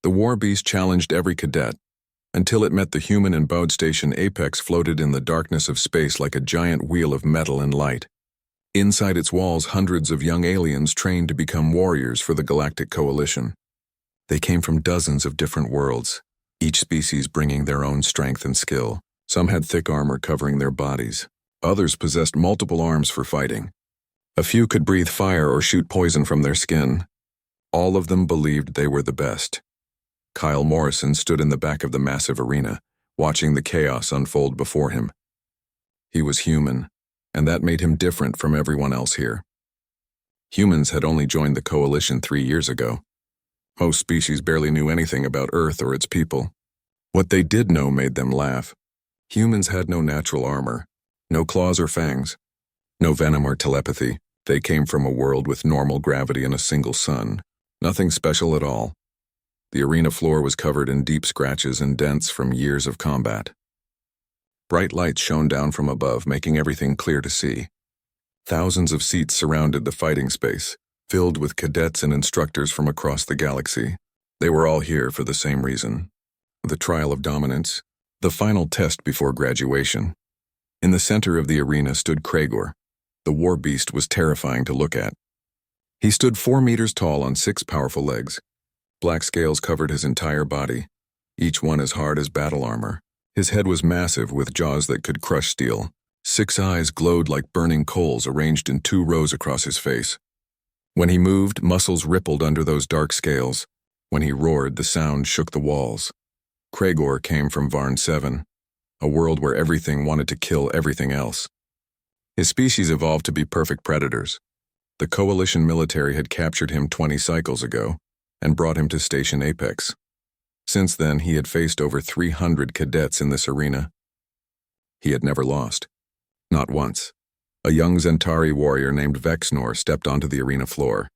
The war beast challenged every cadet, until it met the human and bowed station apex floated in the darkness of space like a giant wheel of metal and light. Inside its walls, hundreds of young aliens trained to become warriors for the Galactic Coalition. They came from dozens of different worlds, each species bringing their own strength and skill. Some had thick armor covering their bodies. Others possessed multiple arms for fighting. A few could breathe fire or shoot poison from their skin. All of them believed they were the best. Kyle Morrison stood in the back of the massive arena, watching the chaos unfold before him. He was human, and that made him different from everyone else here. Humans had only joined the Coalition 3 years ago. Most species barely knew anything about Earth or its people. What they did know made them laugh. Humans had no natural armor, no claws or fangs, no venom or telepathy. They came from a world with normal gravity and a single sun. Nothing special at all. The arena floor was covered in deep scratches and dents from years of combat. Bright lights shone down from above, making everything clear to see. Thousands of seats surrounded the fighting space, filled with cadets and instructors from across the galaxy. They were all here for the same reason: the trial of dominance, the final test before graduation. In the center of the arena stood Kragor. The war beast was terrifying to look at. He stood 4 meters tall on 6 powerful legs. Black scales covered his entire body, each one as hard as battle armor. His head was massive with jaws that could crush steel. 6 eyes glowed like burning coals arranged in 2 rows across his face. When he moved, muscles rippled under those dark scales. When he roared, the sound shook the walls. Kragor came from Varn 7, a world where everything wanted to kill everything else. His species evolved to be perfect predators. The Coalition military had captured him 20 cycles ago and brought him to Station Apex. Since then, he had faced over 300 cadets in this arena. He had never lost. Not once. A young Zentari warrior named Vexnor stepped onto the arena floor.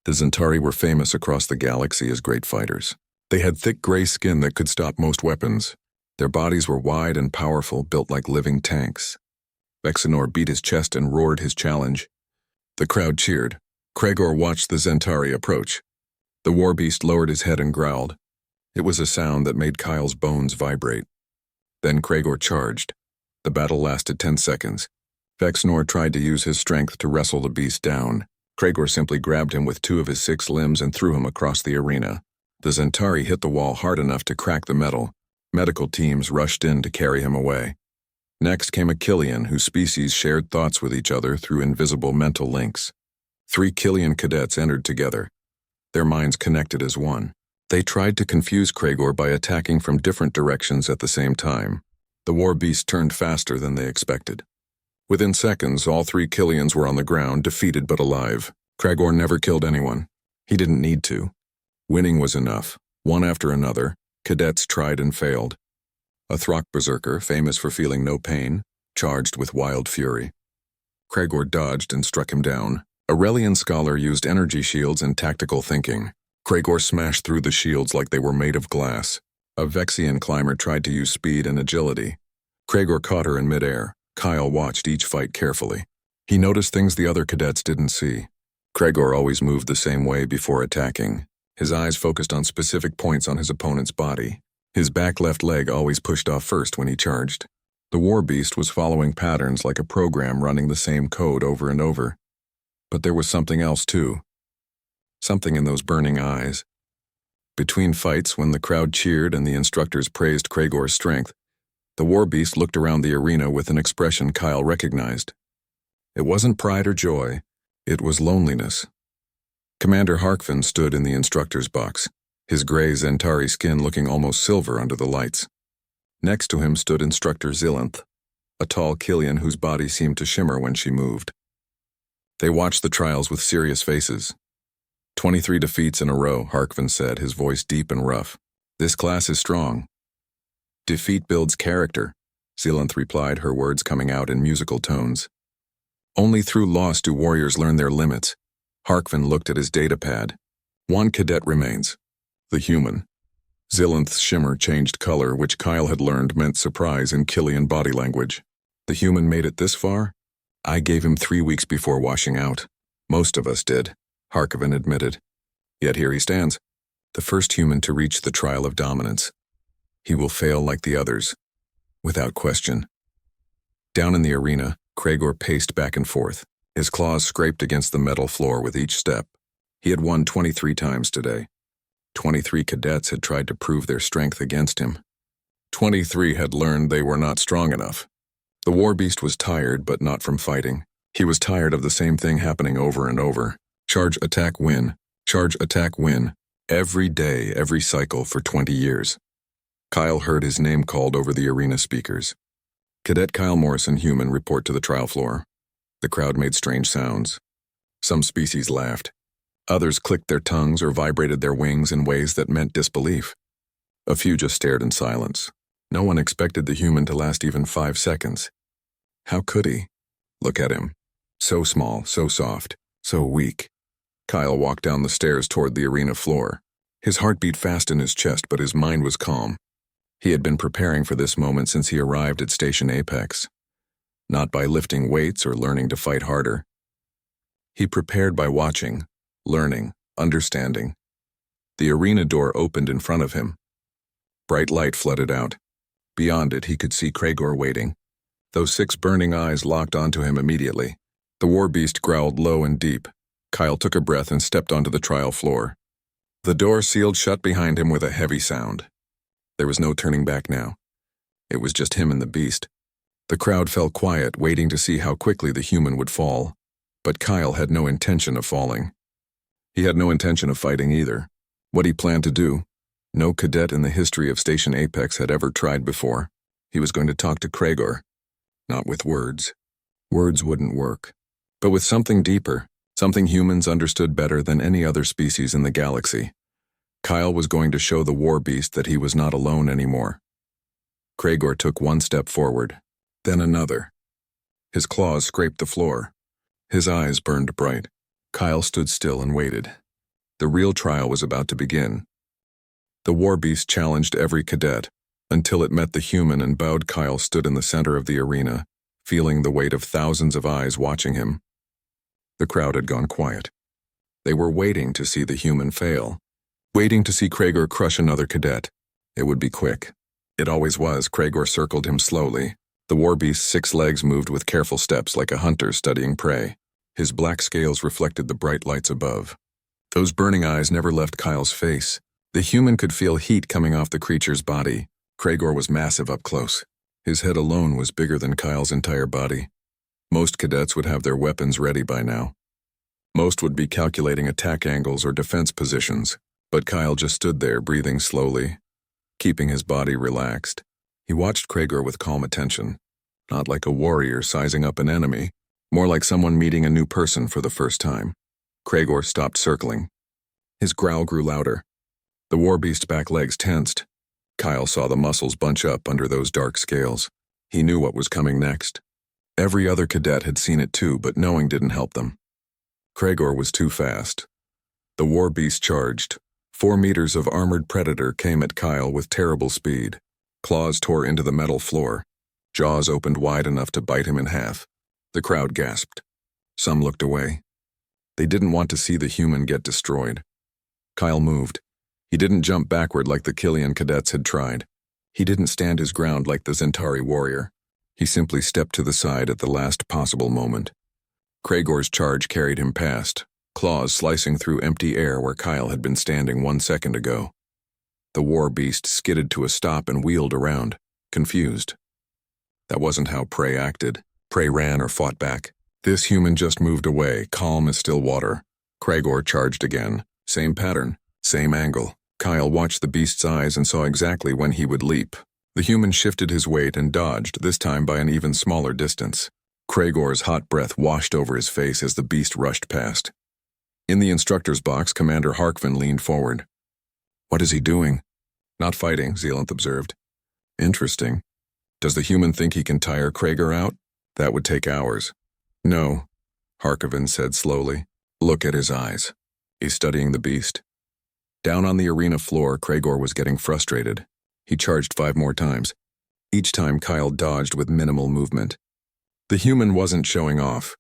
The Zentari were famous across the galaxy as great fighters. They had thick gray skin that could stop most weapons. Their bodies were wide and powerful, built like living tanks. Vexnor beat his chest and roared his challenge. The crowd cheered. Kragor watched the Zentari approach. The war beast lowered his head and growled. It was a sound that made Kyle's bones vibrate. Then Kragor charged. The battle lasted 10 seconds. Vexnor tried to use his strength to wrestle the beast down. Kragor simply grabbed him with 2 of his 6 limbs and threw him across the arena. The Zentari hit the wall hard enough to crack the metal. Medical teams rushed in to carry him away. Next came a Killian whose species shared thoughts with each other through invisible mental links. 3 Killian cadets entered together. Their minds connected as one. They tried to confuse Kragor by attacking from different directions at the same time. The war beast turned faster than they expected. Within seconds, all 3 Killians were on the ground, defeated but alive. Kragor never killed anyone. He didn't need to. Winning was enough. One after another, cadets tried and failed. A Throck berserker, famous for feeling no pain, charged with wild fury. Kragor dodged and struck him down. A Relian scholar used energy shields and tactical thinking. Kragor smashed through the shields like they were made of glass. A Vexian climber tried to use speed and agility. Kragor caught her in midair. Kyle watched each fight carefully. He noticed things the other cadets didn't see. Kragor always moved the same way before attacking. His eyes focused on specific points on his opponent's body. His back left leg always pushed off first when he charged. The war beast was following patterns like a program running the same code over and over. But there was something else too. Something in those burning eyes. Between fights, when the crowd cheered and the instructors praised Kragor's strength, the war beast looked around the arena with an expression Kyle recognized. It wasn't pride or joy, it was loneliness. Commander Harkvin stood in the instructor's box, his gray Zentari skin looking almost silver under the lights. Next to him stood Instructor Zilinth, a tall Killian whose body seemed to shimmer when she moved. They watched the trials with serious faces. 23 defeats in a row, Harkvin said, his voice deep and rough. This class is strong. Defeat builds character, Zilinth replied, her words coming out in musical tones. Only through loss do warriors learn their limits. Harkvin looked at his datapad. 1 cadet remains. The human. Zilinth's shimmer changed color, which Kyle had learned meant surprise in Killian body language. The human made it this far? I gave him 3 weeks before washing out. Most of us did, Harkvin admitted. Yet here he stands. The first human to reach the trial of dominance. He will fail like the others, without question. Down in the arena, Cragor paced back and forth. His claws scraped against the metal floor with each step. He had won 23 times today. 23 cadets had tried to prove their strength against him. 23 had learned they were not strong enough. The war beast was tired, but not from fighting. He was tired of the same thing happening over and over. Charge, attack, win. Charge, attack, win. Every day, every cycle for 20 years. Kyle heard his name called over the arena speakers. Cadet Kyle Morrison, human, report to the trial floor. The crowd made strange sounds. Some species laughed. Others clicked their tongues or vibrated their wings in ways that meant disbelief. A few just stared in silence. No one expected the human to last even 5 seconds. How could he? Look at him. So small, so soft, so weak. Kyle walked down the stairs toward the arena floor. His heart beat fast in his chest, but his mind was calm. He had been preparing for this moment since he arrived at Station Apex. Not by lifting weights or learning to fight harder. He prepared by watching, learning, understanding. The arena door opened in front of him. Bright light flooded out. Beyond it, he could see Cragor waiting. Those 6 burning eyes locked onto him immediately. The war beast growled low and deep. Kyle took a breath and stepped onto the trial floor. The door sealed shut behind him with a heavy sound. There was no turning back now. It was just him and the beast. The crowd fell quiet, waiting to see how quickly the human would fall. But Kyle had no intention of falling. He had no intention of fighting either. What he planned to do, no cadet in the history of Station Apex had ever tried before. He was going to talk to Cragor. Not with words. Words wouldn't work. But with something deeper, something humans understood better than any other species in the galaxy. Kyle was going to show the war beast that he was not alone anymore. Cragor took 1 step forward, then another. His claws scraped the floor. His eyes burned bright. Kyle stood still and waited. The real trial was about to begin. The war beast challenged every cadet, until it met the human and bowed. Kyle stood in the center of the arena, feeling the weight of thousands of eyes watching him. The crowd had gone quiet. They were waiting to see the human fail, waiting to see Cragor crush another cadet. It would be quick. It always was. Cragor circled him slowly. The war beast's 6 legs moved with careful steps like a hunter studying prey. His black scales reflected the bright lights above. Those burning eyes never left Kyle's face. The human could feel heat coming off the creature's body. Cragor was massive up close. His head alone was bigger than Kyle's entire body. Most cadets would have their weapons ready by now. Most would be calculating attack angles or defense positions, but Kyle just stood there breathing slowly, keeping his body relaxed. He watched Cragor with calm attention, not like a warrior sizing up an enemy, more like someone meeting a new person for the first time. Cragor stopped circling. His growl grew louder. The war beast's back legs tensed. Kyle saw the muscles bunch up under those dark scales. He knew what was coming next. Every other cadet had seen it too, but knowing didn't help them. Cragor was too fast. The war beast charged. 4 meters of armored predator came at Kyle with terrible speed. Claws tore into the metal floor. Jaws opened wide enough to bite him in half. The crowd gasped. Some looked away. They didn't want to see the human get destroyed. Kyle moved. He didn't jump backward like the Killian cadets had tried. He didn't stand his ground like the Zentari warrior. He simply stepped to the side at the last possible moment. Cragor's charge carried him past, claws slicing through empty air where Kyle had been standing 1 second ago. The war beast skidded to a stop and wheeled around, confused. That wasn't how prey acted. Prey ran or fought back. This human just moved away, calm as still water. Cragor charged again. Same pattern, same angle. Kyle watched the beast's eyes and saw exactly when he would leap. The human shifted his weight and dodged, this time by an even smaller distance. Cragor's hot breath washed over his face as the beast rushed past. In the instructor's box, Commander Harkvan leaned forward. "What is he doing?" "Not fighting," Zealanth observed. "Interesting. Does the human think he can tire Cragor out? That would take hours." "No," Harkvan said slowly. "Look at his eyes. He's studying the beast." Down on the arena floor, Cragor was getting frustrated. He charged 5 more times. Each time Kyle dodged with minimal movement. The human wasn't showing off.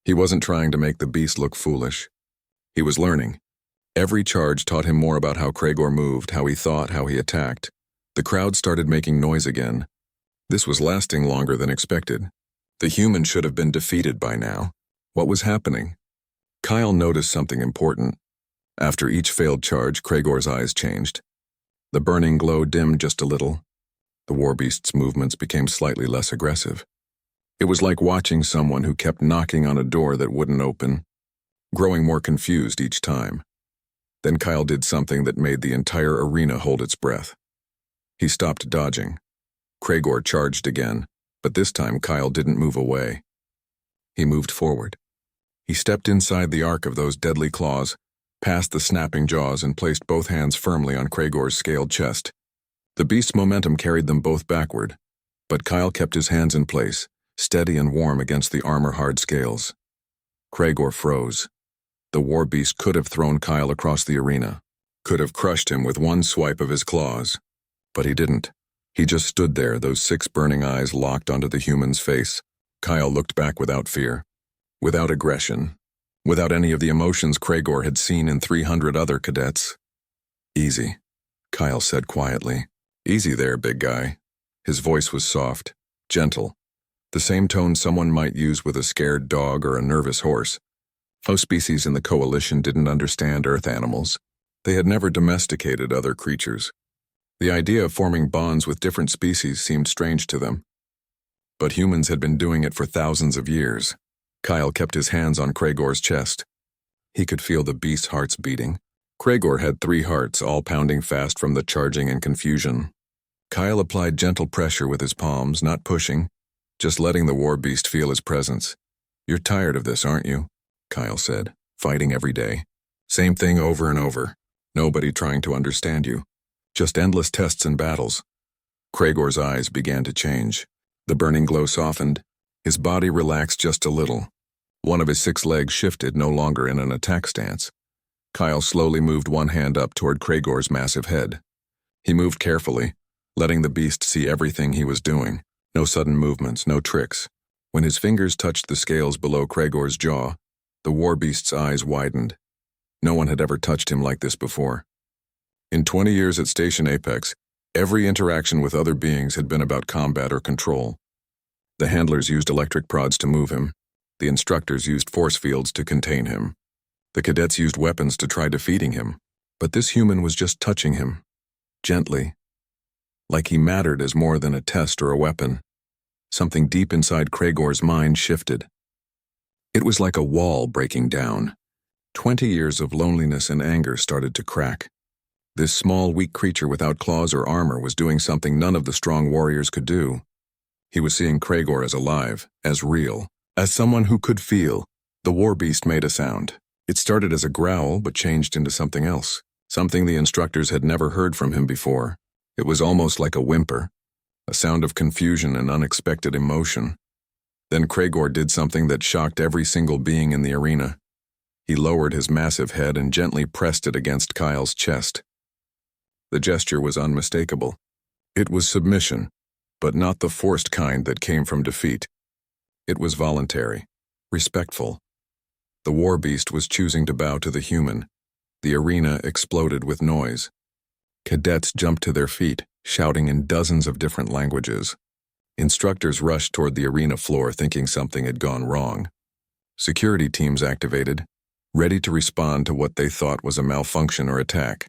He wasn't trying to make the beast look foolish. He was learning. Every charge taught him more about how Kragor moved, how he thought, how he attacked. The crowd started making noise again. This was lasting longer than expected. The human should have been defeated by now. What was happening? Kyle noticed something important. After each failed charge, Kragor's eyes changed. The burning glow dimmed just a little. The warbeast's movements became slightly less aggressive. It was like watching someone who kept knocking on a door that wouldn't open, growing more confused each time. Then Kyle did something that made the entire arena hold its breath. He stopped dodging. Kragor charged again, but this time Kyle didn't move away. He moved forward. He stepped inside the arc of those deadly claws, past the snapping jaws, and placed both hands firmly on Kragor's scaled chest. The beast's momentum carried them both backward, but Kyle kept his hands in place, steady and warm against the armor-hard scales. Kragor froze. The war beast could have thrown Kyle across the arena, could have crushed him with one swipe of his claws, but he didn't. He just stood there, those 6 burning eyes locked onto the human's face. Kyle looked back without fear, without aggression, without any of the emotions Kragor had seen in 300 other cadets. "Easy," Kyle said quietly. "Easy there, big guy." His voice was soft, gentle, the same tone someone might use with a scared dog or a nervous horse. Most species in the coalition didn't understand Earth animals. They had never domesticated other creatures. The idea of forming bonds with different species seemed strange to them. But humans had been doing it for thousands of years. Kyle kept his hands on Kragor's chest. He could feel the beast's hearts beating. Kragor had 3 hearts, all pounding fast from the charging and confusion. Kyle applied gentle pressure with his palms, not pushing, just letting the war beast feel his presence. "You're tired of this, aren't you?" Kyle said. "Fighting every day. Same thing over and over. Nobody trying to understand you. Just endless tests and battles." Kragor's eyes began to change. The burning glow softened. His body relaxed just a little. One of his 6 legs shifted, no longer in an attack stance. Kyle slowly moved one hand up toward Kragor's massive head. He moved carefully, letting the beast see everything he was doing. No sudden movements, no tricks. When his fingers touched the scales below Kragor's jaw, the war beast's eyes widened. No one had ever touched him like this before. In 20 years at Station Apex, every interaction with other beings had been about combat or control. The handlers used electric prods to move him. The instructors used force fields to contain him. The cadets used weapons to try defeating him. But this human was just touching him, gently, like he mattered as more than a test or a weapon. Something deep inside Kragor's mind shifted. It was like a wall breaking down. 20 years of loneliness and anger started to crack. This small, weak creature without claws or armor was doing something none of the strong warriors could do. He was seeing Kragor as alive, as real, as someone who could feel. The war beast made a sound. It started as a growl but changed into something else, something the instructors had never heard from him before. It was almost like a whimper, a sound of confusion and unexpected emotion. Then Kragor did something that shocked every single being in the arena. He lowered his massive head and gently pressed it against Kyle's chest. The gesture was unmistakable. It was submission, but not the forced kind that came from defeat. It was voluntary, respectful. The war beast was choosing to bow to the human. The arena exploded with noise. Cadets jumped to their feet, shouting in dozens of different languages. Instructors rushed toward the arena floor thinking something had gone wrong. Security teams activated, ready to respond to what they thought was a malfunction or attack.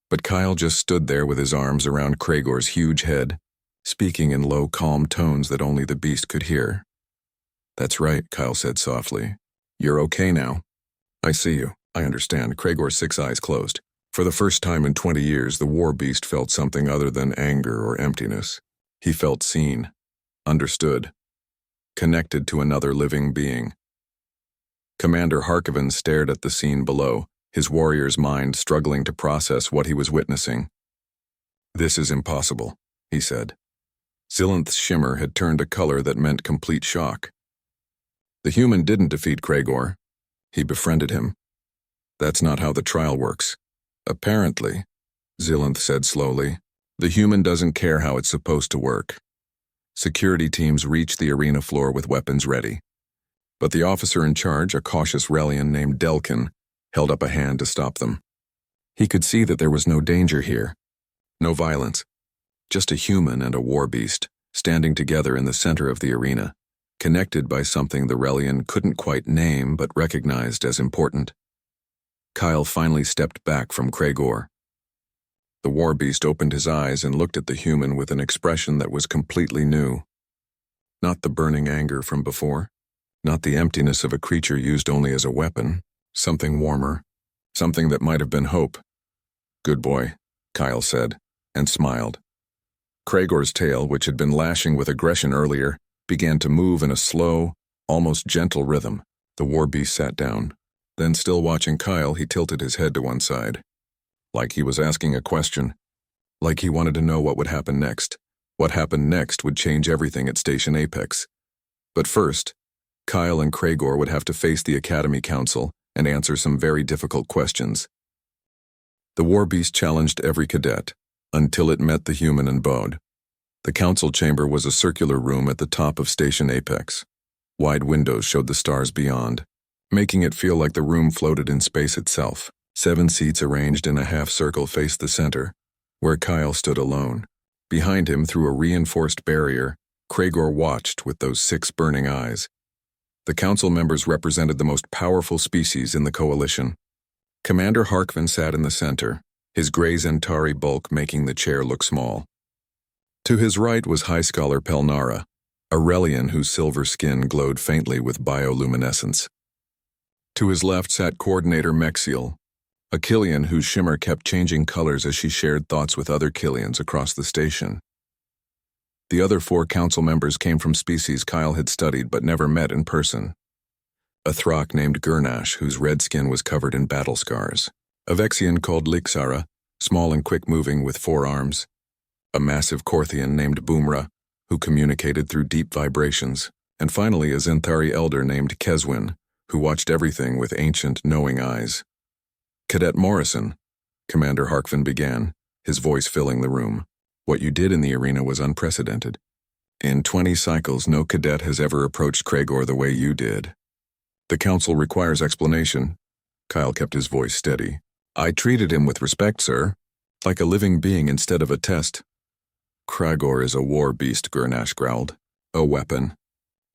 But Kyle just stood there with his arms around Kragor's huge head, speaking in low, calm tones that only the beast could hear. "That's right," Kyle said softly. "You're okay now. I see you. I understand." Kragor's 6 eyes closed. For the first time in 20 years, the war beast felt something other than anger or emptiness. He felt seen, understood, connected to another living being. Commander Harkoven stared at the scene below, his warrior's mind struggling to process what he was witnessing. "This is impossible," he said. Zilinth's shimmer had turned a color that meant complete shock. "The human didn't defeat Kragor. He befriended him. That's not how the trial works. Apparently," Zilinth said slowly, "the human doesn't care how it's supposed to work." Security teams reached the arena floor with weapons ready. But the officer in charge, a cautious Relian named Delkin, held up a hand to stop them. He could see that there was no danger here, no violence, just a human and a war beast standing together in the center of the arena, connected by something the Relian couldn't quite name but recognized as important. Kyle finally stepped back from Craigor. The war beast opened his eyes and looked at the human with an expression that was completely new. Not the burning anger from before, not the emptiness of a creature used only as a weapon, something warmer, something that might have been hope. "Good boy," Kyle said, and smiled. Craigor's tail, which had been lashing with aggression earlier, began to move in a slow, almost gentle rhythm. The war beast sat down. Then, still watching Kyle, he tilted his head to one side. Like he was asking a question. Like he wanted to know what would happen next. What happened next would change everything at Station Apex. But first, Kyle and Craigor would have to face the Academy Council and answer some very difficult questions. The war beast challenged every cadet, until it met the human and bowed. The council chamber was a circular room at the top of Station Apex. Wide windows showed the stars beyond, making it feel like the room floated in space itself. 7 seats arranged in a half-circle faced the center, where Kyle stood alone. Behind him, through a reinforced barrier, Craigor watched with those 6 burning eyes. The council members represented the most powerful species in the coalition. Commander Harkvan sat in the center, his gray Zentari bulk making the chair look small. To his right was High Scholar Pelnara, a Relian whose silver skin glowed faintly with bioluminescence. To his left sat Coordinator Mexiel, a Killian whose shimmer kept changing colors as she shared thoughts with other Killians across the station. The other 4 council members came from species Kyle had studied but never met in person. A Thrak named Gurnash, whose red skin was covered in battle scars. A Vexian called Lixara, small and quick-moving with 4 arms. A massive Korthian named Boomra, who communicated through deep vibrations. And finally a Zenthari elder named Keswin, who watched everything with ancient, knowing eyes. "Cadet Morrison," Commander Harkvan began, his voice filling the room. "What you did in the arena was unprecedented. In 20 cycles, no cadet has ever approached Craigor the way you did. The council requires explanation." Kyle kept his voice steady. "I treated him with respect, sir, like a living being instead of a test." "Craigor is a war beast," Gurnash growled. "A weapon.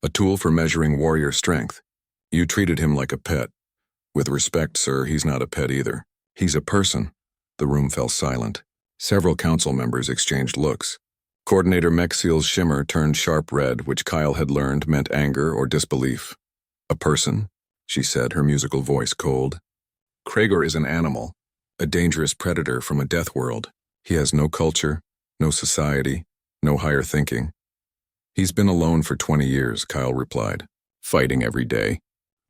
A tool for measuring warrior strength. You treated him like a pet. With respect, sir, he's not a pet either. He's a person." The room fell silent. Several council members exchanged looks. Coordinator Mexiel's shimmer turned sharp red, which Kyle had learned meant anger or disbelief. "A person," she said, her musical voice cold. "Craigor is an animal, a dangerous predator from a death world. He has no culture, no society, no higher thinking. He's been alone for 20 years, Kyle replied, fighting every day,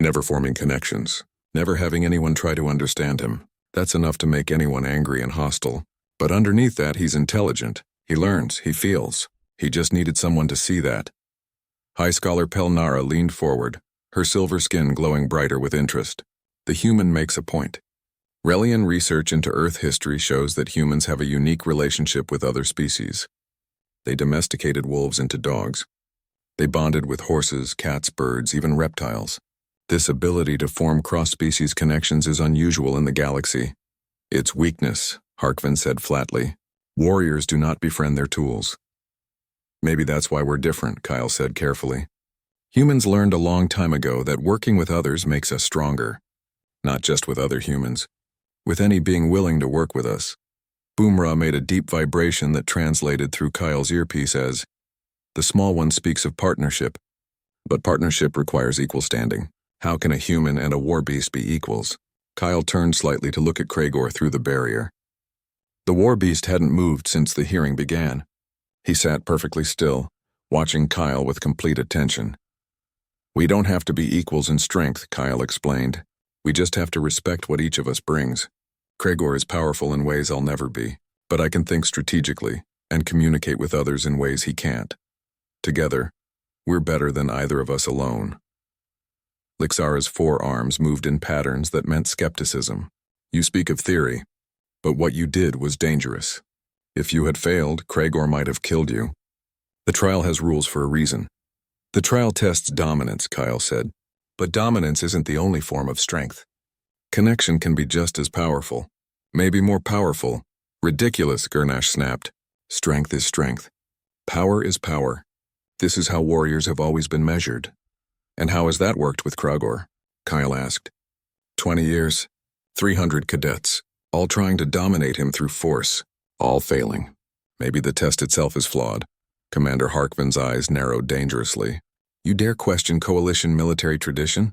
never forming connections, never having anyone try to understand him. That's enough to make anyone angry and hostile. But underneath that, he's intelligent. He learns, he feels. He just needed someone to see that." High Scholar Pelnara leaned forward, her silver skin glowing brighter with interest. "The human makes a point. Relian research into Earth history shows that humans have a unique relationship with other species. They domesticated wolves into dogs. They bonded with horses, cats, birds, even reptiles. This ability to form cross-species connections is unusual in the galaxy. Its weakness," Harkvan said flatly. "Warriors do not befriend their tools." "Maybe that's why we're different," Kyle said carefully. "Humans learned a long time ago that working with others makes us stronger. Not just with other humans. With any being willing to work with us." Boomra made a deep vibration that translated through Kyle's earpiece as, "The small one speaks of partnership. But partnership requires equal standing. How can a human and a war beast be equals?" Kyle turned slightly to look at Craigor through the barrier. The war beast hadn't moved since the hearing began. He sat perfectly still, watching Kyle with complete attention. "We don't have to be equals in strength," Kyle explained. "We just have to respect what each of us brings. Craigor is powerful in ways I'll never be, but I can think strategically and communicate with others in ways he can't. Together, we're better than either of us alone." Lixara's forearms moved in patterns that meant skepticism. "You speak of theory, but what you did was dangerous. If you had failed, Craigor might have killed you. The trial has rules for a reason." "The trial tests dominance," Kyle said. "But dominance isn't the only form of strength. Connection can be just as powerful. Maybe more powerful. Ridiculous, Gurnash snapped. Strength is strength. Power is power. This is how warriors have always been measured. And how has that worked with Kragor? Kyle asked. 20 years. 300 cadets. All trying to dominate him through force. All failing. Maybe the test itself is flawed. Commander Harkvan's eyes narrowed dangerously. You dare question coalition military tradition?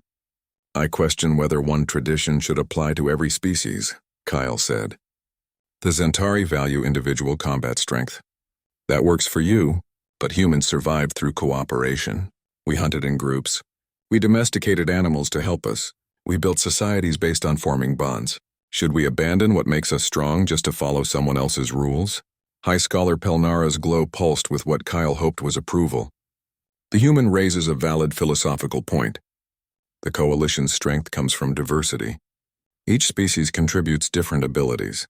I question whether one tradition should apply to every species, Kyle said. The Zentari value individual combat strength. That works for you, but humans survived through cooperation. We hunted in groups. We domesticated animals to help us. We built societies based on forming bonds. Should we abandon what makes us strong just to follow someone else's rules? High Scholar Pelnara's glow pulsed with what Kyle hoped was approval. The human raises a valid philosophical point. The coalition's strength comes from diversity. Each species contributes different abilities.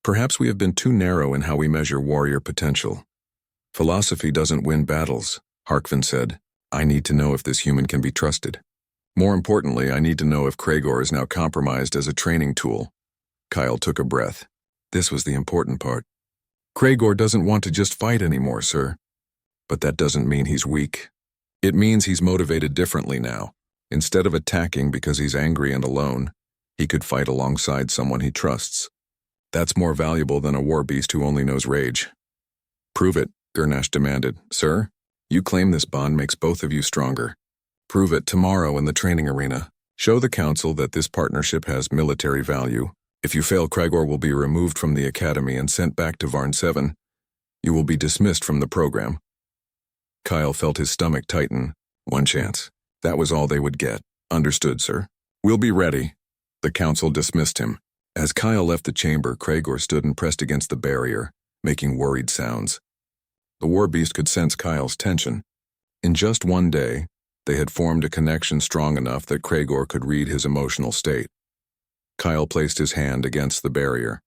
Perhaps we have been too narrow in how we measure warrior potential. Philosophy doesn't win battles, Harkvan said. I need to know if this human can be trusted. More importantly, I need to know if Kragor is now compromised as a training tool. Kyle took a breath. This was the important part. Kragor doesn't want to just fight anymore, sir. But that doesn't mean he's weak. It means he's motivated differently now. Instead of attacking because he's angry and alone, he could fight alongside someone he trusts. That's more valuable than a war beast who only knows rage. Prove it, Gurnash demanded. Sir, you claim this bond makes both of you stronger. Prove it tomorrow in the training arena. Show the council that this partnership has military value. If you fail, Kragor will be removed from the academy and sent back to Varn 7. You will be dismissed from the program. Kyle felt his stomach tighten. One chance. That was all they would get. Understood, sir. We'll be ready. The council dismissed him. As Kyle left the chamber, Kragor stood and pressed against the barrier, making worried sounds. The war beast could sense Kyle's tension. In just one day, they had formed a connection strong enough that Kragor could read his emotional state. Kyle placed his hand against the barrier.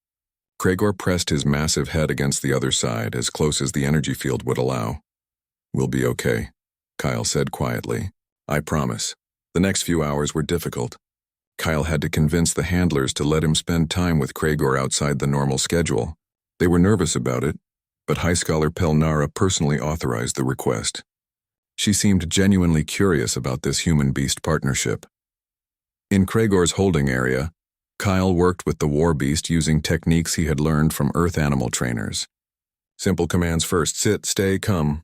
Kragor pressed his massive head against the other side, as close as the energy field would allow. We'll be okay, Kyle said quietly. I promise. The next few hours were difficult. Kyle had to convince the handlers to let him spend time with Kragor outside the normal schedule. They were nervous about it, but High Scholar Pelnara personally authorized the request. She seemed genuinely curious about this human-beast partnership. In Kragor's holding area, Kyle worked with the war beast using techniques he had learned from Earth animal trainers. Simple commands first: sit, stay, come.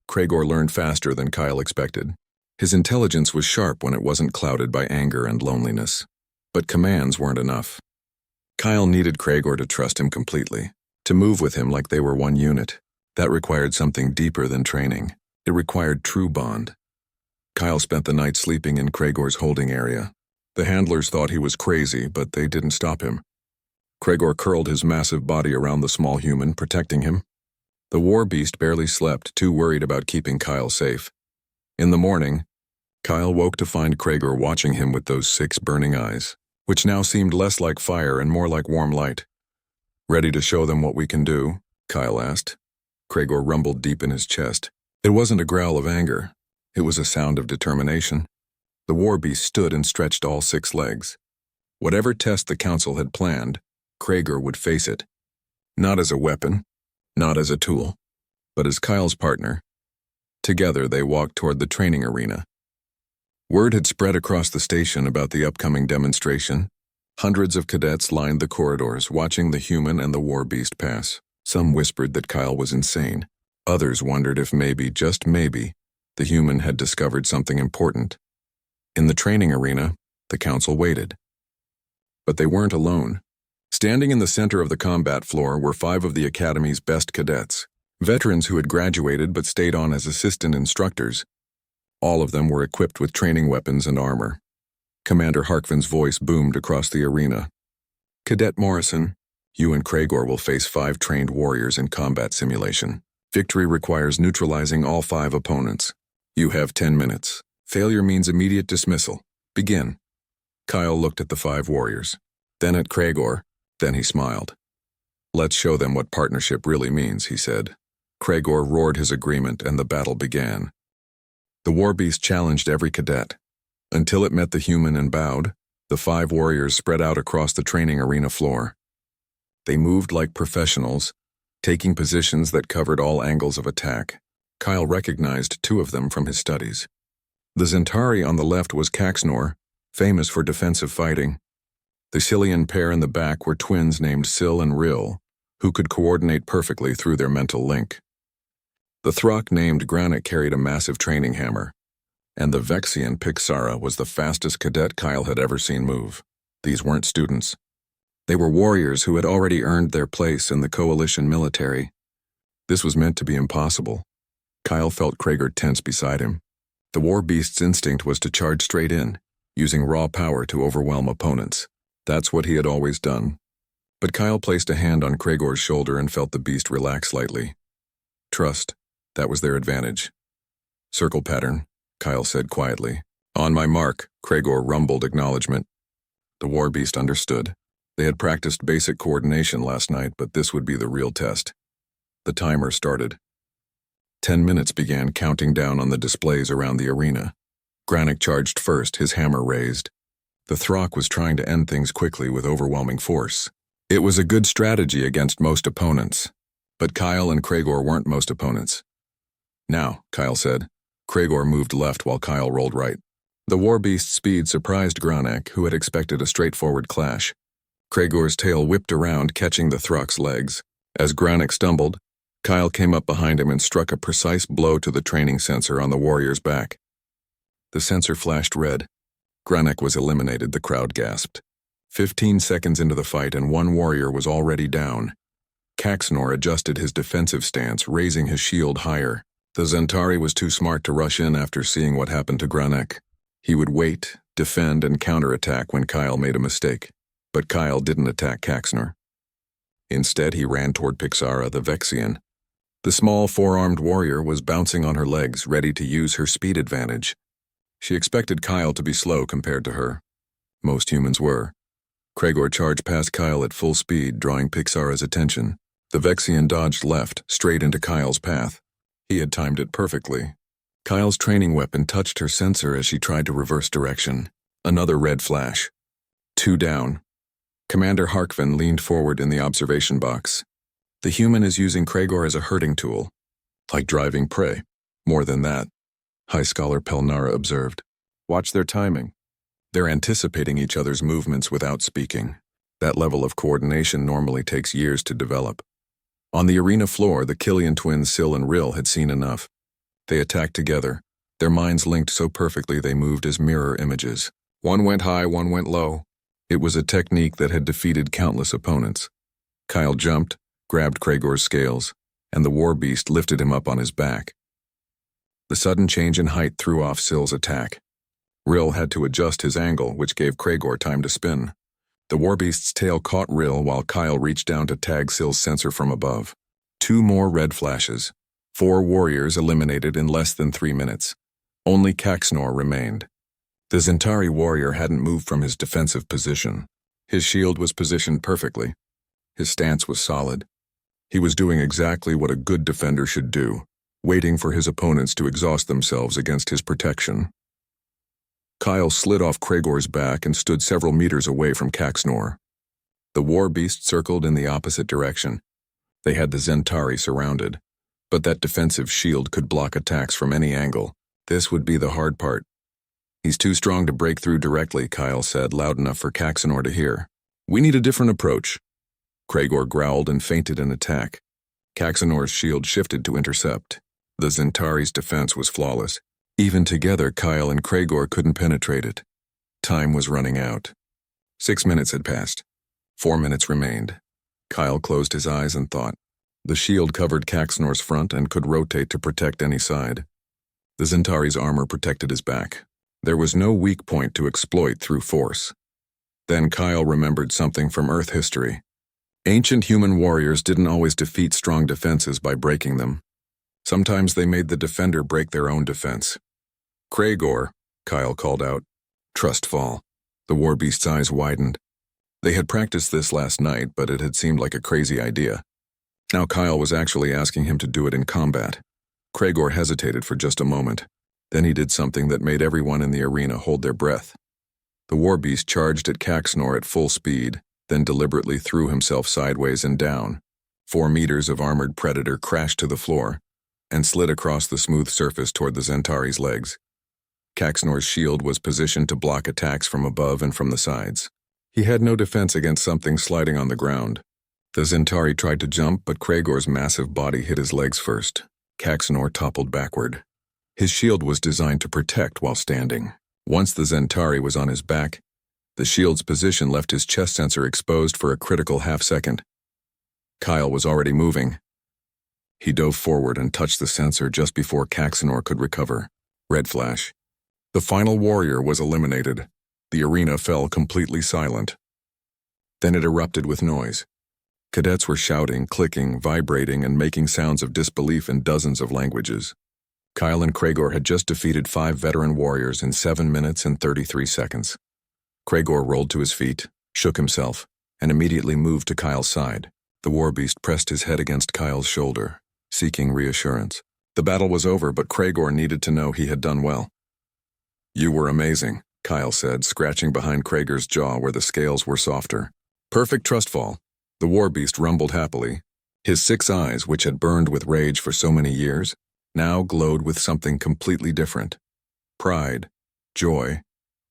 Kragor learned faster than Kyle expected. His intelligence was sharp when it wasn't clouded by anger and loneliness. But commands weren't enough. Kyle needed Kragor to trust him completely, to move with him like they were one unit. That required something deeper than training. It required true bond. Kyle spent the night sleeping in Kragor's holding area. The handlers thought he was crazy, but they didn't stop him. Kragor curled his massive body around the small human, protecting him. The war beast barely slept, too worried about keeping Kyle safe. In the morning, Kyle woke to find Kragor watching him with those 6 burning eyes, which now seemed less like fire and more like warm light. Ready to show them what we can do? Kyle asked. Kragor rumbled deep in his chest. It wasn't a growl of anger. It was a sound of determination. The war beast stood and stretched all 6 legs. Whatever test the council had planned, Kragor would face it. Not as a weapon, not as a tool, but as Kyle's partner. Together they walked toward the training arena. Word had spread across the station about the upcoming demonstration. Hundreds of cadets lined the corridors, watching the human and the war beast pass. Some whispered that Kyle was insane. Others wondered if maybe, just maybe, the human had discovered something important. In the training arena, the council waited. But they weren't alone. Standing in the center of the combat floor were 5 of the Academy's best cadets, veterans who had graduated but stayed on as assistant instructors. All of them were equipped with training weapons and armor. Commander Harkvan's voice boomed across the arena. Cadet Morrison, you and Kragor will face 5 trained warriors in combat simulation. Victory requires neutralizing all 5 opponents. You have 10 minutes. Failure means immediate dismissal. Begin. Kyle looked at the 5 warriors, then at Kragor, then he smiled. Let's show them what partnership really means, he said. Kragor roared his agreement and the battle began. The war beast challenged every cadet. Until it met the human and bowed, The 5 warriors spread out across the training arena floor. They moved like professionals, taking positions that covered all angles of attack. Kyle recognized 2 of them from his studies. The Zentari on the left was Caxnor, famous for defensive fighting. The Cillian pair in the back were twins named Sil and Rill, who could coordinate perfectly through their mental link. The Throck named Granite carried a massive training hammer, and the Vexian Pixara was the fastest cadet Kyle had ever seen move. These weren't students. They were warriors who had already earned their place in the coalition military. This was meant to be impossible. Kyle felt Krager tense beside him. The war beast's instinct was to charge straight in, using raw power to overwhelm opponents. That's what he had always done. But Kyle placed a hand on Krager's shoulder and felt the beast relax slightly. Trust, that was their advantage. Circle pattern, Kyle said quietly. On my mark, Krager rumbled acknowledgement. The war beast understood. They had practiced basic coordination last night, but this would be the real test. The timer started. 10 minutes began counting down on the displays around the arena. Granite charged first, his hammer raised. The Throck was trying to end things quickly with overwhelming force. It was a good strategy against most opponents. But Kyle and Krager weren't most opponents. Now, Kyle said. Krager moved left while Kyle rolled right. The war beast's speed surprised Granek, who had expected a straightforward clash. Krager's tail whipped around, catching the Throck's legs. As Granek stumbled, Kyle came up behind him and struck a precise blow to the training sensor on the warrior's back. The sensor flashed red. Granek was eliminated, the crowd gasped. 15 seconds into the fight and 1 warrior was already down. Caxnor adjusted his defensive stance, raising his shield higher. The Zentari was too smart to rush in after seeing what happened to Granek. He would wait, defend, and counterattack when Kyle made a mistake. But Kyle didn't attack Caxnor. Instead, he ran toward Pixara, the Vexian. The small 4-armed warrior was bouncing on her legs, ready to use her speed advantage. She expected Kyle to be slow compared to her. Most humans were. Krager charged past Kyle at full speed, drawing Pixara's attention. The Vexian dodged left, straight into Kyle's path. He had timed it perfectly. Kyle's training weapon touched her sensor as she tried to reverse direction. Another red flash. 2 down. Commander Harkvan leaned forward in the observation box. The human is using Krager as a herding tool. Like driving prey. More than that, High Scholar Pelnara observed. Watch their timing. They're anticipating each other's movements without speaking. That level of coordination normally takes years to develop. On the arena floor, the Killian twins Sil and Rill had seen enough. They attacked together, their minds linked so perfectly they moved as mirror images. One went high, one went low. It was a technique that had defeated countless opponents. Kyle jumped, grabbed Krager's scales, and the war beast lifted him up on his back. The sudden change in height threw off Sil's attack. Rill had to adjust his angle, which gave Krager time to spin. The war beast's tail caught Rill while Kyle reached down to tag Sil's sensor from above. 2 more red flashes. 4 warriors eliminated in less than 3 minutes. Only Caxnor remained. The Zentari warrior hadn't moved from his defensive position. His shield was positioned perfectly. His stance was solid. He was doing exactly what a good defender should do, waiting for his opponents to exhaust themselves against his protection. Kyle slid off Krager's back and stood several meters away from Caxnor. The war beast circled in the opposite direction. They had the Zentari surrounded, but that defensive shield could block attacks from any angle. This would be the hard part. He's too strong to break through directly, Kyle said, loud enough for Caxnor to hear. We need a different approach. Krager growled and feinted an attack. Caxnor's shield shifted to intercept. The Zentari's defense was flawless. Even together, Kyle and Krager couldn't penetrate it. Time was running out. 6 minutes had passed. 4 minutes remained. Kyle closed his eyes and thought. The shield covered Caxnor's front and could rotate to protect any side. The Zentari's armor protected his back. There was no weak point to exploit through force. Then Kyle remembered something from Earth history. Ancient human warriors didn't always defeat strong defenses by breaking them. Sometimes they made the defender break their own defense. Krager, Kyle called out. Trust fall. The war beast's eyes widened. They had practiced this last night, but it had seemed like a crazy idea. Now Kyle was actually asking him to do it in combat. Krager hesitated for just a moment. Then he did something that made everyone in the arena hold their breath. The war beast charged at Caxnor at full speed, then deliberately threw himself sideways and down. 4 meters of armored predator crashed to the floor and slid across the smooth surface toward the Zentari's legs. Caxnor's shield was positioned to block attacks from above and from the sides. He had no defense against something sliding on the ground. The Zentari tried to jump, but Kragor's massive body hit his legs first. Caxnor toppled backward. His shield was designed to protect while standing. Once the Zentari was on his back, the shield's position left his chest sensor exposed for a critical half-second. Kyle was already moving. He dove forward and touched the sensor just before Caxnor could recover. Red flash. The final warrior was eliminated. The arena fell completely silent. Then it erupted with noise. Cadets were shouting, clicking, vibrating, and making sounds of disbelief in dozens of languages. Kyle and Kragor had just defeated 5 veteran warriors in 7 minutes and 33 seconds. Kragor rolled to his feet, shook himself, and immediately moved to Kyle's side. The war beast pressed his head against Kyle's shoulder, seeking reassurance. The battle was over, but Kragor needed to know he had done well. "You were amazing," Kyle said, scratching behind Kragor's jaw where the scales were softer. "Perfect trust fall." The war beast rumbled happily. His 6 eyes, which had burned with rage for so many years, now glowed with something completely different. Pride, joy,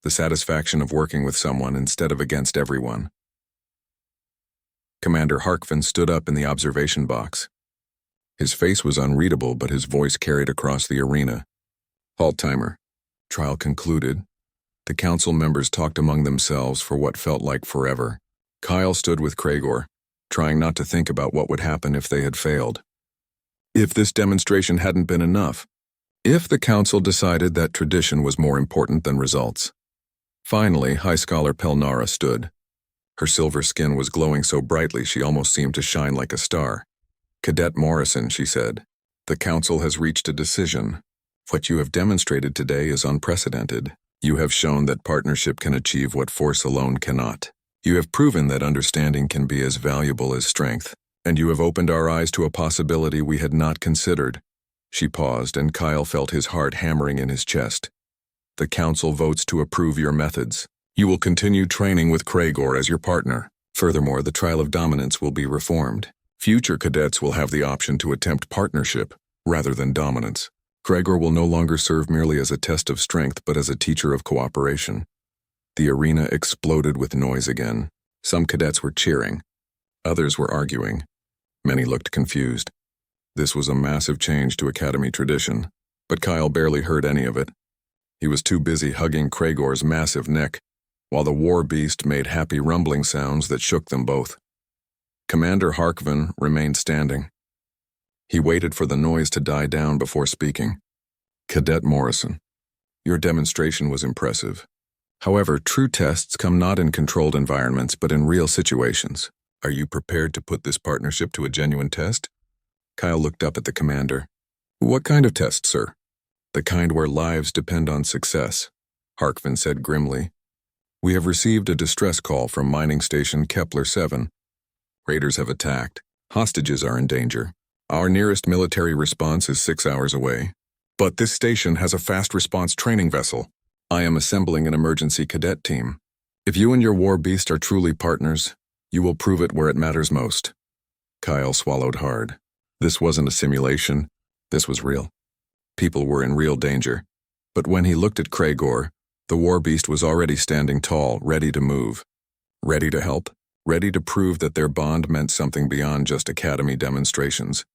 the satisfaction of working with someone instead of against everyone. Commander Harkvan stood up in the observation box. His face was unreadable, but his voice carried across the arena. "Halt timer." Trial concluded. The council members talked among themselves for what felt like forever. Kyle stood with Kragor, trying not to think about what would happen if they had failed. If this demonstration hadn't been enough. If the council decided that tradition was more important than results. Finally, High Scholar Pelnara stood. Her silver skin was glowing so brightly she almost seemed to shine like a star. "Cadet Morrison," she said, "the council has reached a decision. What you have demonstrated today is unprecedented. You have shown that partnership can achieve what force alone cannot. You have proven that understanding can be as valuable as strength, and you have opened our eyes to a possibility we had not considered." She paused, and Kyle felt his heart hammering in his chest. "The council votes to approve your methods. You will continue training with Kragor as your partner. Furthermore, the trial of dominance will be reformed. Future cadets will have the option to attempt partnership rather than dominance. Kragor will no longer serve merely as a test of strength, but as a teacher of cooperation." The arena exploded with noise again. Some cadets were cheering. Others were arguing. Many looked confused. This was a massive change to Academy tradition, but Kyle barely heard any of it. He was too busy hugging Kragor's massive neck, while the war beast made happy rumbling sounds that shook them both. Commander Harkvan remained standing. He waited for the noise to die down before speaking. "Cadet Morrison, your demonstration was impressive. However, true tests come not in controlled environments but in real situations. Are you prepared to put this partnership to a genuine test?" Kyle looked up at the commander. "What kind of test, sir?" "The kind where lives depend on success," Harkvan said grimly. "We have received a distress call from mining station Kepler 7. Raiders have attacked. Hostages are in danger. Our nearest military response is 6 hours away. But this station has a fast response training vessel. I am assembling an emergency cadet team. If you and your war beast are truly partners, you will prove it where it matters most." Kyle swallowed hard. This wasn't a simulation. This was real. People were in real danger. But when he looked at Kragor, the war beast was already standing tall, ready to move. Ready to help. Ready to prove that their bond meant something beyond just Academy demonstrations.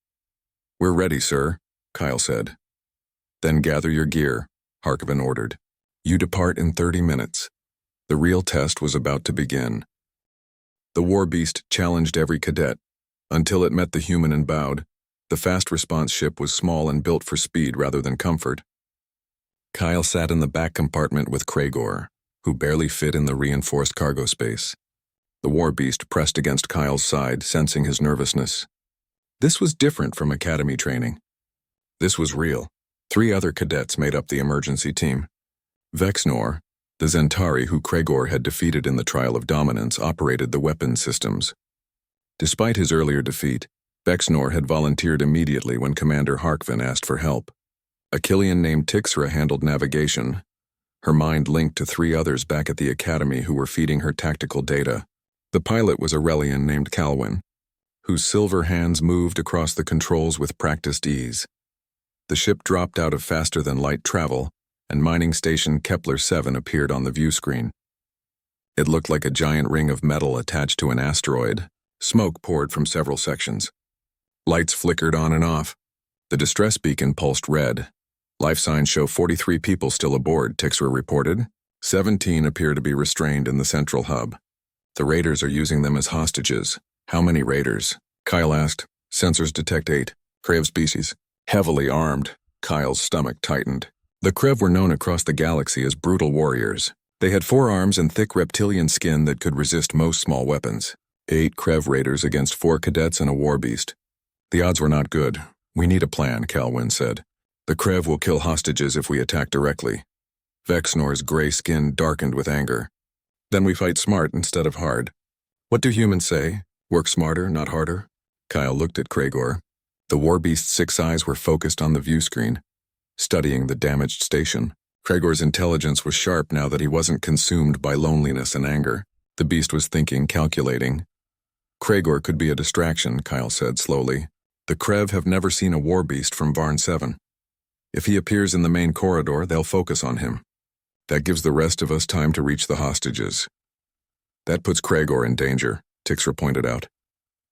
"We're ready, sir," Kyle said. "Then gather your gear," Harkvan ordered. "You depart in 30 minutes. The real test was about to begin." The war beast challenged every cadet. Until it met the human and bowed, the fast response ship was small and built for speed rather than comfort. Kyle sat in the back compartment with Kragor, who barely fit in the reinforced cargo space. The war beast pressed against Kyle's side, sensing his nervousness. This was different from Academy training. This was real. 3 other cadets made up the emergency team. Vexnor, the Zentari who Kragor had defeated in the trial of dominance, operated the weapons systems. Despite his earlier defeat, Vexnor had volunteered immediately when Commander Harkvan asked for help. A Killian named Tixra handled navigation. Her mind linked to 3 others back at the academy who were feeding her tactical data. The pilot was a Relian named Calwyn, whose silver hands moved across the controls with practiced ease. The ship dropped out of faster-than-light travel, and mining station Kepler 7 appeared on the view screen. It looked like a giant ring of metal attached to an asteroid. Smoke poured from several sections. Lights flickered on and off. The distress beacon pulsed red. Life signs show 43 people still aboard, Tixra reported. 17 appear to be restrained in the central hub. The raiders are using them as hostages. How many raiders? Kyle asked. Sensors detect 8. Krev species. Heavily armed. Kyle's stomach tightened. The Krev were known across the galaxy as brutal warriors. They had 4 arms and thick reptilian skin that could resist most small weapons. 8 Krev raiders against 4 cadets and a war beast. The odds were not good. We need a plan, Calwyn said. The Krev will kill hostages if we attack directly. Vexnor's gray skin darkened with anger. Then we fight smart instead of hard. What do humans say? Work smarter, not harder? Kyle looked at Kregor. The war beast's 6 eyes were focused on the view screen, studying the damaged station. Kregor's intelligence was sharp now that he wasn't consumed by loneliness and anger. The beast was thinking, calculating. Kregor could be a distraction, Kyle said slowly. The Krev have never seen a war beast from Varn 7. If he appears in the main corridor, they'll focus on him. That gives the rest of us time to reach the hostages. That puts Kregor in danger, Tixra pointed out.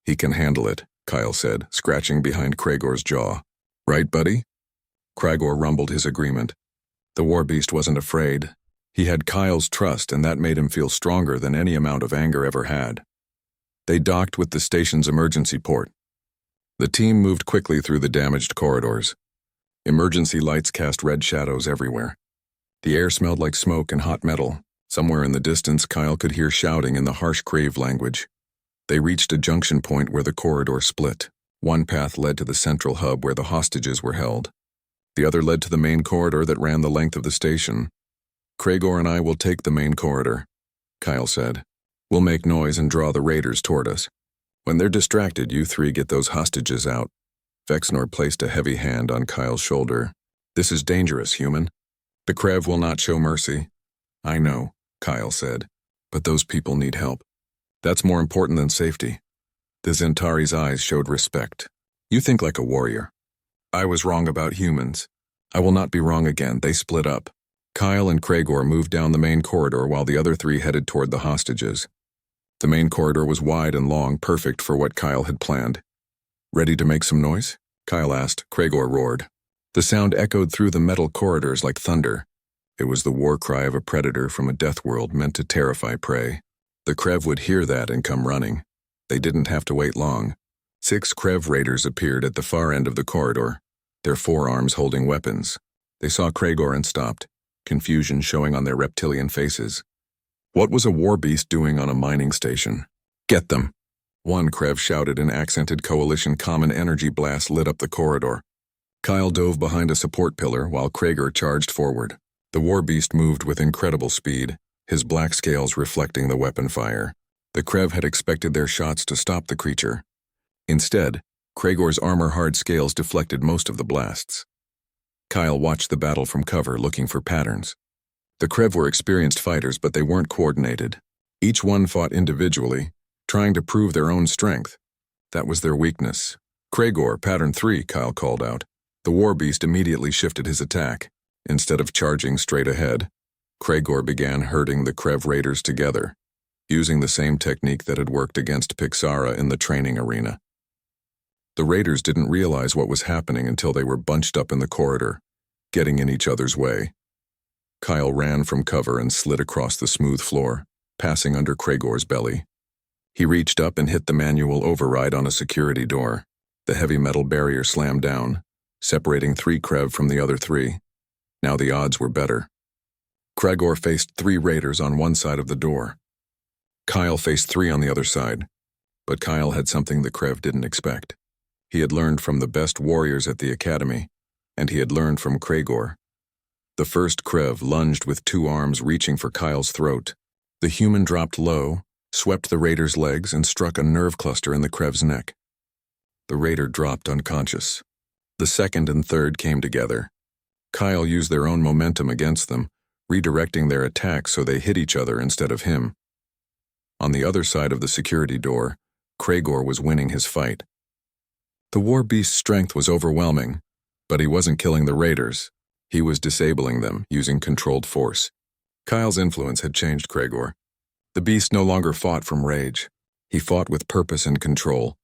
He can handle it, Kyle said, scratching behind Kregor's jaw. Right, buddy? Kregor rumbled his agreement. The war beast wasn't afraid. He had Kyle's trust, and that made him feel stronger than any amount of anger ever had. They docked with the station's emergency port. The team moved quickly through the damaged corridors. Emergency lights cast red shadows everywhere. The air smelled like smoke and hot metal. Somewhere in the distance, Kyle could hear shouting in the harsh Crave language. They reached a junction point where the corridor split. One path led to the central hub where the hostages were held. The other led to the main corridor that ran the length of the station. Kregor and I will take the main corridor, Kyle said. We'll make noise and draw the raiders toward us. When they're distracted, you 3 get those hostages out. Vexnor placed a heavy hand on Kyle's shoulder. This is dangerous, human. The Krev will not show mercy. I know, Kyle said, but those people need help. That's more important than safety. The Zentari's eyes showed respect. You think like a warrior. I was wrong about humans. I will not be wrong again. They split up. Kyle and Kregor moved down the main corridor while the other 3 headed toward the hostages. The main corridor was wide and long, perfect for what Kyle had planned. Ready to make some noise? Kyle asked. Kregor roared. The sound echoed through the metal corridors like thunder. It was the war cry of a predator from a death world meant to terrify prey. The Krev would hear that and come running. They didn't have to wait long. 6 Krev raiders appeared at the far end of the corridor, their forearms holding weapons. They saw Kregor and stopped, confusion showing on their reptilian faces. What was a war beast doing on a mining station? Get them! One Krev shouted. An accented coalition common energy blast lit up the corridor. Kyle dove behind a support pillar while Kregor charged forward. The war beast moved with incredible speed, his black scales reflecting the weapon fire. The Krev had expected their shots to stop the creature. Instead, Kregor's armor-hard scales deflected most of the blasts. Kyle watched the battle from cover, looking for patterns. The Krev were experienced fighters, but they weren't coordinated. Each one fought individually, trying to prove their own strength. That was their weakness. Kregor, pattern 3, Kyle called out. The war beast immediately shifted his attack. Instead of charging straight ahead, Kregor began herding the Krev raiders together, using the same technique that had worked against Pixara in the training arena. The raiders didn't realize what was happening until they were bunched up in the corridor, getting in each other's way. Kyle ran from cover and slid across the smooth floor, passing under Kregor's belly. He reached up and hit the manual override on a security door. The heavy metal barrier slammed down, separating 3 Krev from the other 3. Now the odds were better. Kregor faced 3 raiders on one side of the door. Kyle faced 3 on the other side, but Kyle had something the Krev didn't expect. He had learned from the best warriors at the academy, and he had learned from Kregor. The first Krev lunged with 2 arms reaching for Kyle's throat. The human dropped low, swept the raider's legs, and struck a nerve cluster in the Krev's neck. The raider dropped unconscious. The second and third came together. Kyle used their own momentum against them, redirecting their attacks so they hit each other instead of him. On the other side of the security door, Kragor was winning his fight. The war beast's strength was overwhelming, but he wasn't killing the raiders. He was disabling them using controlled force. Kyle's influence had changed Kragor. The beast no longer fought from rage. He fought with purpose and control.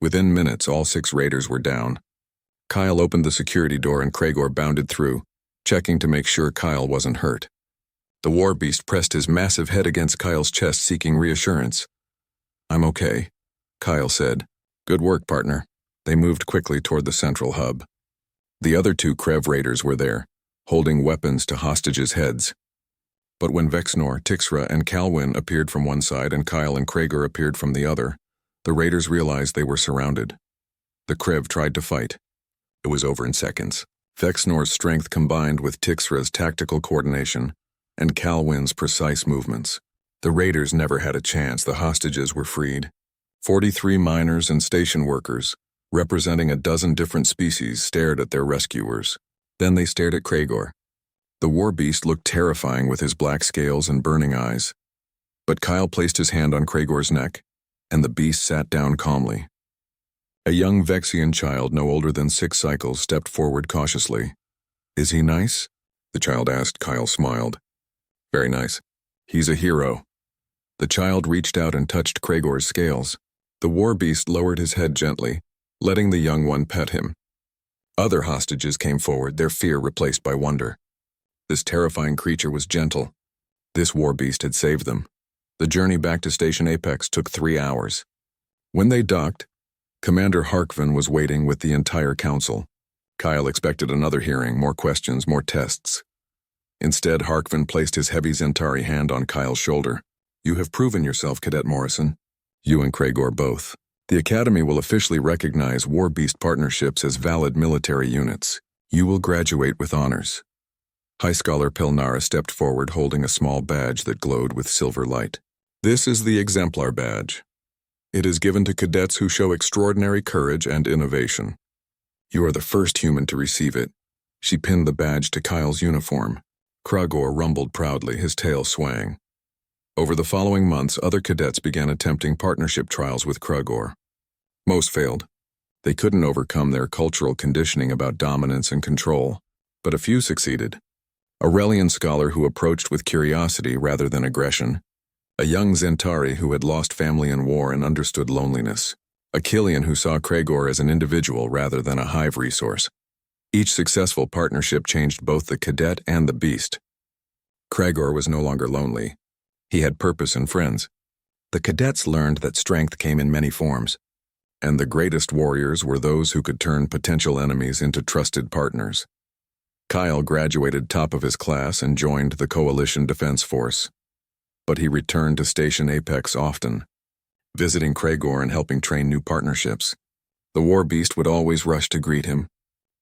Within minutes, all 6 raiders were down. Kyle opened the security door and Kragor bounded through, checking to make sure Kyle wasn't hurt. The war beast pressed his massive head against Kyle's chest, seeking reassurance. "I'm okay," Kyle said. "Good work, partner." They moved quickly toward the central hub. The other 2 Krev raiders were there, holding weapons to hostages' heads. But when Vexnor, Tixra, and Calwyn appeared from one side and Kyle and Kragor appeared from the other, the raiders realized they were surrounded. The Krev tried to fight. It was over in seconds. Vexnor's strength combined with Tixra's tactical coordination and Calwyn's precise movements. The raiders never had a chance. The hostages were freed. 43 miners and station workers, representing a dozen different species, stared at their rescuers. Then they stared at Kragor. The war beast looked terrifying with his black scales and burning eyes. But Kyle placed his hand on Kragor's neck, and the beast sat down calmly. A young Vexian child no older than 6 cycles stepped forward cautiously. "Is he nice?" the child asked. Kyle smiled. "Very nice. He's a hero." The child reached out and touched Kragor's scales. The war beast lowered his head gently, letting the young one pet him. Other hostages came forward, their fear replaced by wonder. This terrifying creature was gentle. This war beast had saved them. The journey back to Station Apex took 3 hours. When they docked, Commander Harkvan was waiting with the entire council. Kyle expected another hearing, more questions, more tests. Instead, Harkvan placed his heavy Zentari hand on Kyle's shoulder. "You have proven yourself, Cadet Morrison. You and Kragor both. The Academy will officially recognize War Beast partnerships as valid military units. You will graduate with honors." High Scholar Pilnara stepped forward holding a small badge that glowed with silver light. "This is the Exemplar Badge. It is given to cadets who show extraordinary courage and innovation. You are the first human to receive it." She pinned the badge to Kyle's uniform. Kragor rumbled proudly, his tail swaying. Over the following months, other cadets began attempting partnership trials with Kragor. Most failed. They couldn't overcome their cultural conditioning about dominance and control, but a few succeeded. A Relian scholar who approached with curiosity rather than aggression. A young Zentari who had lost family in war and understood loneliness. A Killian who saw Kragor as an individual rather than a hive resource. Each successful partnership changed both the cadet and the beast. Kragor was no longer lonely. He had purpose and friends. The cadets learned that strength came in many forms, and the greatest warriors were those who could turn potential enemies into trusted partners. Kyle graduated top of his class and joined the Coalition Defense Force. But he returned to Station Apex often, visiting Kragor and helping train new partnerships. The war beast would always rush to greet him,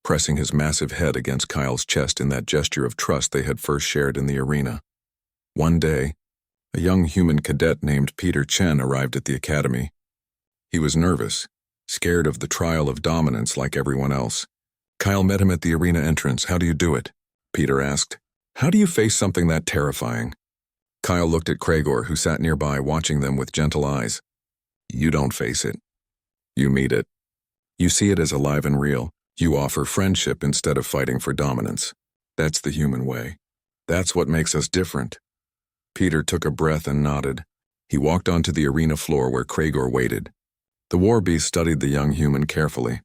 pressing his massive head against Kyle's chest in that gesture of trust they had first shared in the arena. One day, a young human cadet named Peter Chen arrived at the academy. He was nervous, scared of the trial of dominance like everyone else. Kyle met him at the arena entrance. "How do you do it?" Peter asked. "How do you face something that terrifying?" Kyle looked at Kragor, who sat nearby watching them with gentle eyes. "You don't face it. You meet it. You see it as alive and real. You offer friendship instead of fighting for dominance. That's the human way. That's what makes us different." Peter took a breath and nodded. He walked onto the arena floor where Kragor waited. The war beast studied the young human carefully.